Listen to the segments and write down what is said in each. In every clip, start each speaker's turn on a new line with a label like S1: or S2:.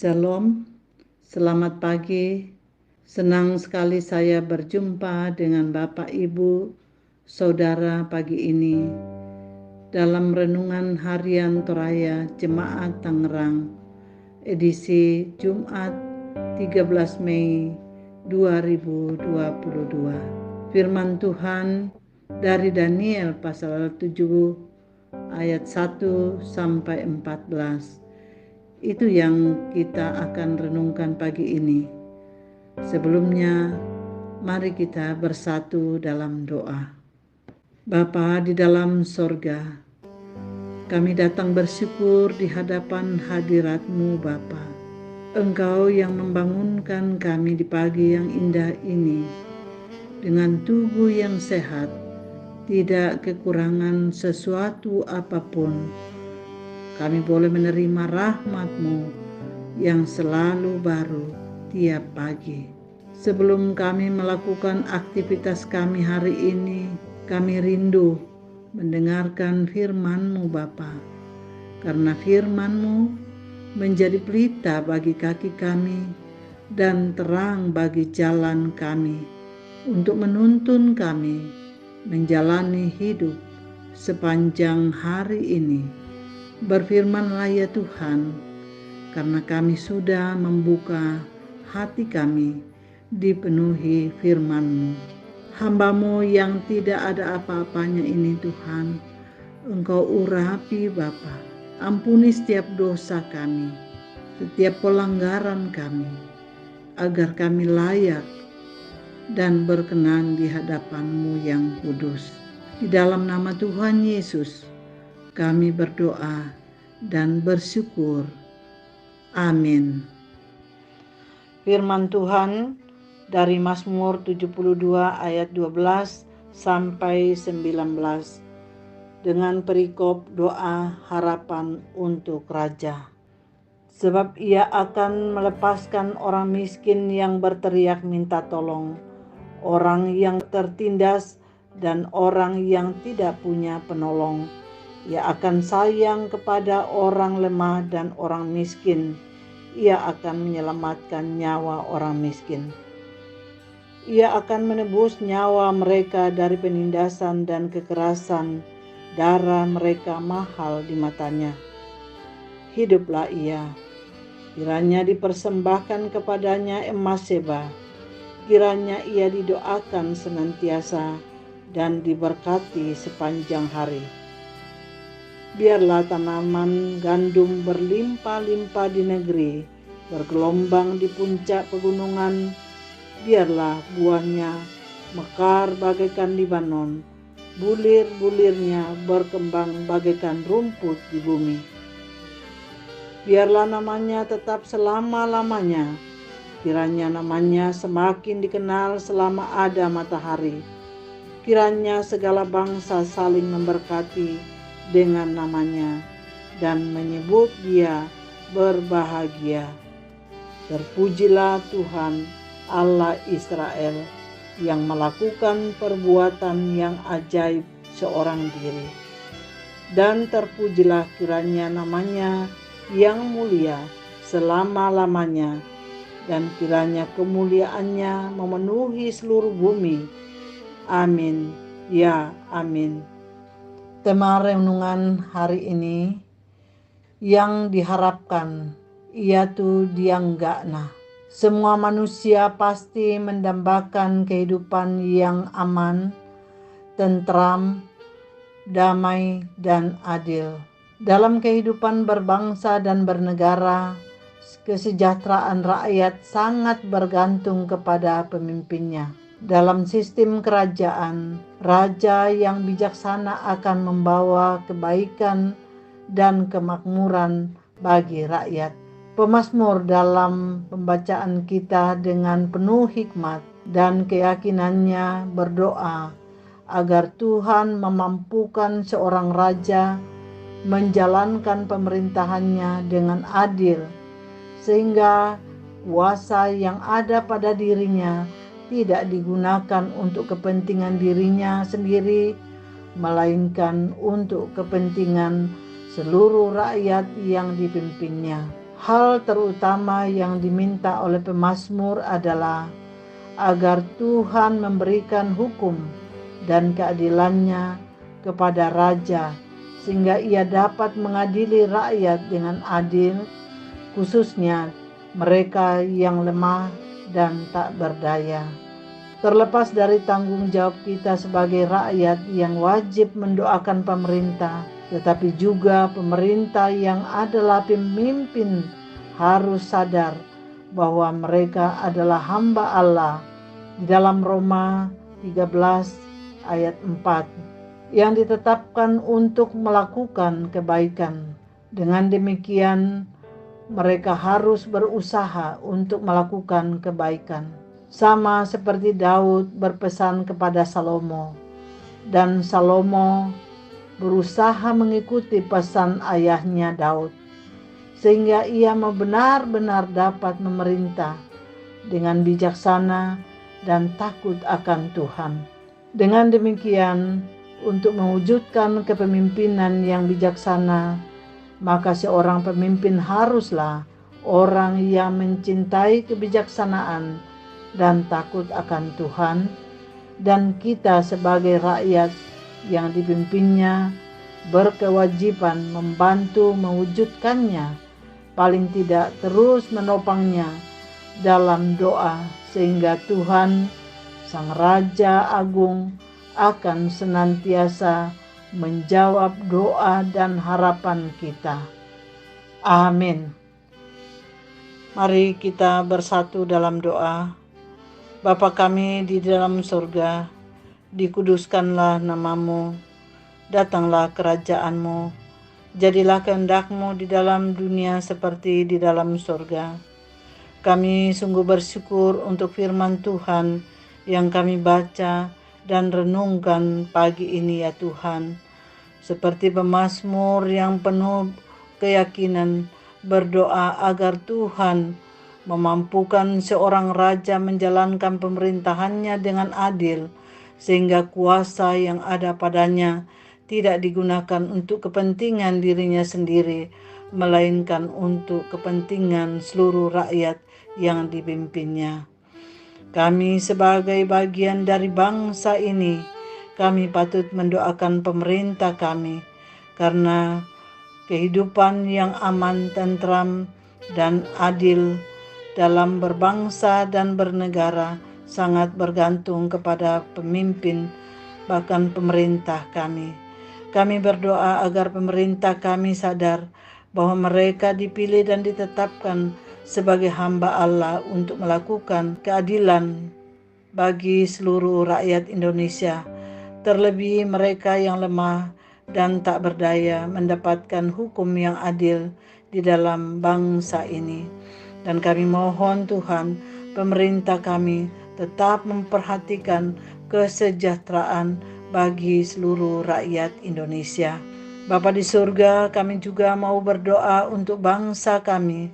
S1: Shalom, selamat pagi. Senang sekali saya berjumpa dengan Bapak, Ibu, Saudara pagi ini dalam Renungan Harian Toraya Jemaat Tangerang, edisi Jumat 13 Mei 2022. Firman Tuhan dari Daniel pasal 7 ayat 1 sampai 14. Itu yang kita akan renungkan pagi ini. Sebelumnya, mari kita bersatu dalam doa. Bapa di dalam sorga, kami datang bersyukur di hadapan hadirat-Mu Bapa. Engkau yang membangunkan kami di pagi yang indah ini, dengan tubuh yang sehat, tidak kekurangan sesuatu apapun. Kami boleh menerima rahmat-Mu yang selalu baru tiap pagi. Sebelum kami melakukan aktivitas kami hari ini, kami rindu mendengarkan firman-Mu Bapa. Karena firman-Mu menjadi pelita bagi kaki kami dan terang bagi jalan kami, untuk menuntun kami menjalani hidup sepanjang hari ini. Berfirmanlah ya Tuhan, karena kami sudah membuka hati kami dipenuhi firman-Mu. Hamba-Mu yang tidak ada apa-apanya ini Tuhan, Engkau urapi Bapa. Ampuni setiap dosa kami, setiap pelanggaran kami, agar kami layak dan berkenan di hadapan-Mu yang kudus. Di dalam nama Tuhan Yesus kami berdoa dan bersyukur. Amin. Firman Tuhan dari Mazmur 72 ayat 12 sampai 19 dengan perikop doa harapan untuk raja. Sebab ia akan melepaskan orang miskin yang berteriak minta tolong, orang yang tertindas dan orang yang tidak punya penolong. Ia akan sayang kepada orang lemah dan orang miskin. Ia akan menyelamatkan nyawa orang miskin. Ia akan menebus nyawa mereka dari penindasan dan kekerasan. Darah mereka mahal di matanya. Hiduplah ia. Kiranya dipersembahkan kepadanya emas Seba. Kiranya ia didoakan senantiasa dan diberkati sepanjang hari. Biarlah tanaman gandum berlimpah-limpah di negeri, bergelombang di puncak pegunungan. Biarlah buahnya mekar bagaikan Libanon, bulir-bulirnya berkembang bagaikan rumput di bumi. Biarlah namanya tetap selama-lamanya, kiranya namanya semakin dikenal selama ada matahari. Kiranya segala bangsa saling memberkati dengan namanya dan menyebut dia berbahagia. Terpujilah Tuhan Allah Israel yang melakukan perbuatan yang ajaib seorang diri. Dan terpujilah kiranya namanya yang mulia selama-lamanya, dan kiranya kemuliaannya memenuhi seluruh bumi. Amin. Ya, amin. Tema renungan hari ini yang diharapkan yaitu dianggakna. Semua manusia pasti mendambakan kehidupan yang aman, tentram, damai, dan adil. Dalam kehidupan berbangsa dan bernegara, kesejahteraan rakyat sangat bergantung kepada pemimpinnya. Dalam sistem kerajaan, raja yang bijaksana akan membawa kebaikan dan kemakmuran bagi rakyat. Pemazmur dalam pembacaan kita dengan penuh hikmat dan keyakinannya berdoa agar Tuhan memampukan seorang raja menjalankan pemerintahannya dengan adil, sehingga kuasa yang ada pada dirinya tidak digunakan untuk kepentingan dirinya sendiri, melainkan untuk kepentingan seluruh rakyat yang dipimpinnya. Hal terutama yang diminta oleh pemazmur adalah agar Tuhan memberikan hukum dan keadilannya kepada raja, sehingga ia dapat mengadili rakyat dengan adil, khususnya mereka yang lemah dan tak berdaya. Terlepas dari tanggung jawab kita sebagai rakyat yang wajib mendoakan pemerintah, tetapi juga pemerintah yang adalah pemimpin harus sadar bahwa mereka adalah hamba Allah di dalam Roma 13 ayat 4 yang ditetapkan untuk melakukan kebaikan. Dengan demikian mereka harus berusaha untuk melakukan kebaikan. Sama seperti Daud berpesan kepada Salomo, dan Salomo berusaha mengikuti pesan ayahnya Daud, sehingga ia benar-benar dapat memerintah dengan bijaksana dan takut akan Tuhan. Dengan demikian, untuk mewujudkan kepemimpinan yang bijaksana, maka seorang pemimpin haruslah orang yang mencintai kebijaksanaan dan takut akan Tuhan, dan kita sebagai rakyat yang dipimpinnya berkewajiban membantu mewujudkannya, paling tidak terus menopangnya dalam doa, sehingga Tuhan Sang Raja Agung akan senantiasa menjawab doa dan harapan kita. Amin. Mari kita bersatu dalam doa. Bapa kami di dalam surga, dikuduskanlah namamu, datanglah kerajaan-Mu, jadilah kehendak-Mu di dalam dunia seperti di dalam surga. Kami sungguh bersyukur untuk firman Tuhan yang kami baca dan renungkan pagi ini ya Tuhan. Seperti pemazmur yang penuh keyakinan berdoa agar Tuhan memampukan seorang raja menjalankan pemerintahannya dengan adil, sehingga kuasa yang ada padanya tidak digunakan untuk kepentingan dirinya sendiri, melainkan untuk kepentingan seluruh rakyat yang dipimpinnya. Kami sebagai bagian dari bangsa ini, kami patut mendoakan pemerintah kami, karena kehidupan yang aman, tentram, dan adil dalam berbangsa dan bernegara sangat bergantung kepada pemimpin, bahkan pemerintah kami. Kami berdoa agar pemerintah kami sadar bahwa mereka dipilih dan ditetapkan sebagai hamba Allah untuk melakukan keadilan bagi seluruh rakyat Indonesia, terlebih mereka yang lemah dan tak berdaya mendapatkan hukum yang adil di dalam bangsa ini. Dan kami mohon Tuhan, pemerintah kami tetap memperhatikan kesejahteraan bagi seluruh rakyat Indonesia. Bapa di surga, kami juga mau berdoa untuk bangsa kami.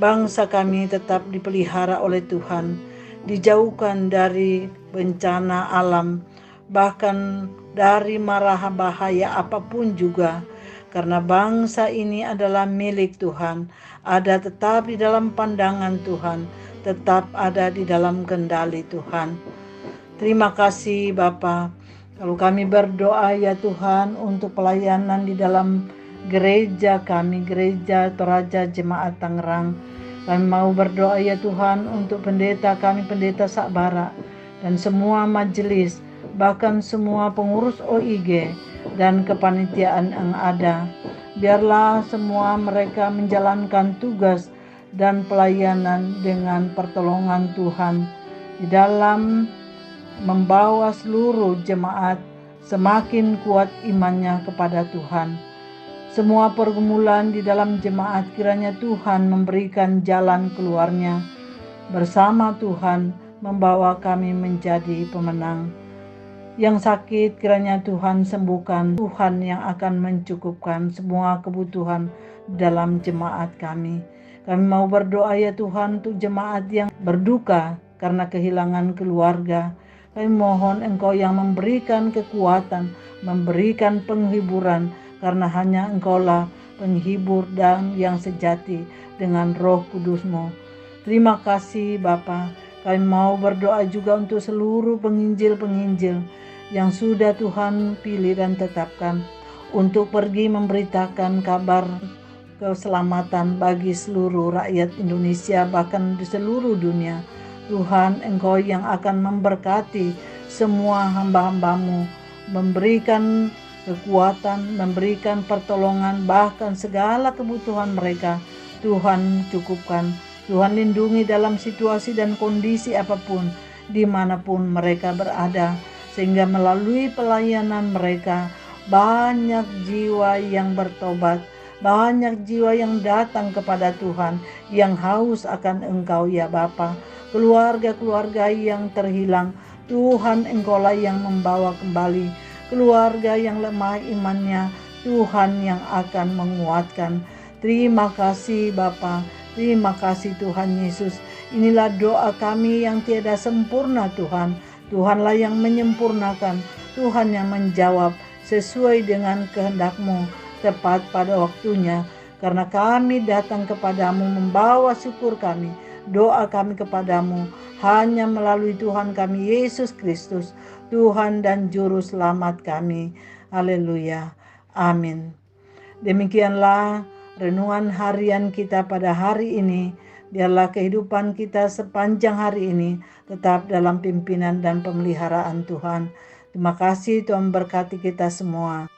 S1: Bangsa kami tetap dipelihara oleh Tuhan, dijauhkan dari bencana alam, bahkan dari mara bahaya apapun juga, karena bangsa ini adalah milik Tuhan, ada tetap di dalam pandangan Tuhan, tetap ada di dalam kendali Tuhan. Terima kasih Bapa. Kalau kami berdoa ya Tuhan untuk pelayanan di dalam gereja kami, Gereja Toraja Jemaat Tangerang, kami mau berdoa ya Tuhan untuk pendeta kami, Pendeta Sakbara, dan semua majelis, bahkan semua pengurus OIG dan kepanitiaan yang ada. Biarlah semua mereka menjalankan tugas dan pelayanan dengan pertolongan Tuhan di dalam membawa seluruh jemaat semakin kuat imannya kepada Tuhan. Semua pergumulan di dalam jemaat kiranya Tuhan memberikan jalan keluarnya. Bersama Tuhan membawa kami menjadi pemenang. Yang sakit kiranya Tuhan sembuhkan, Tuhan yang akan mencukupkan semua kebutuhan dalam jemaat kami. Kami mau berdoa ya Tuhan untuk jemaat yang berduka karena kehilangan keluarga. Kami mohon Engkau yang memberikan kekuatan, memberikan penghiburan, karena hanya Engkaulah penghibur dan yang sejati dengan Roh Kudus-Mu. Terima kasih Bapa. Kami mau berdoa juga untuk seluruh penginjil-penginjil yang sudah Tuhan pilih dan tetapkan untuk pergi memberitakan kabar keselamatan bagi seluruh rakyat Indonesia, bahkan di seluruh dunia. Tuhan, Engkau yang akan memberkati semua hamba-hamba-Mu, memberikan kekuatan, memberikan pertolongan, bahkan segala kebutuhan mereka. Tuhan cukupkan, Tuhan lindungi dalam situasi dan kondisi apapun, dimanapun mereka berada, sehingga melalui pelayanan mereka, banyak jiwa yang bertobat, banyak jiwa yang datang kepada Tuhan, yang haus akan Engkau ya Bapa. Keluarga-keluarga yang terhilang, Tuhan Engkaulah yang membawa kembali. Keluarga yang lemah imannya, Tuhan yang akan menguatkan. Terima kasih Bapa, terima kasih Tuhan Yesus. Inilah doa kami yang tiada sempurna Tuhan. Tuhanlah yang menyempurnakan, Tuhan yang menjawab sesuai dengan kehendak-Mu tepat pada waktunya. Karena kami datang kepadamu membawa syukur kami, doa kami kepadamu hanya melalui Tuhan kami Yesus Kristus, Tuhan dan Juru Selamat kami. Haleluya. Amin. Demikianlah renungan harian kita pada hari ini. Biarlah kehidupan kita sepanjang hari ini tetap dalam pimpinan dan pemeliharaan Tuhan. Terima kasih, Tuhan berkati kita semua.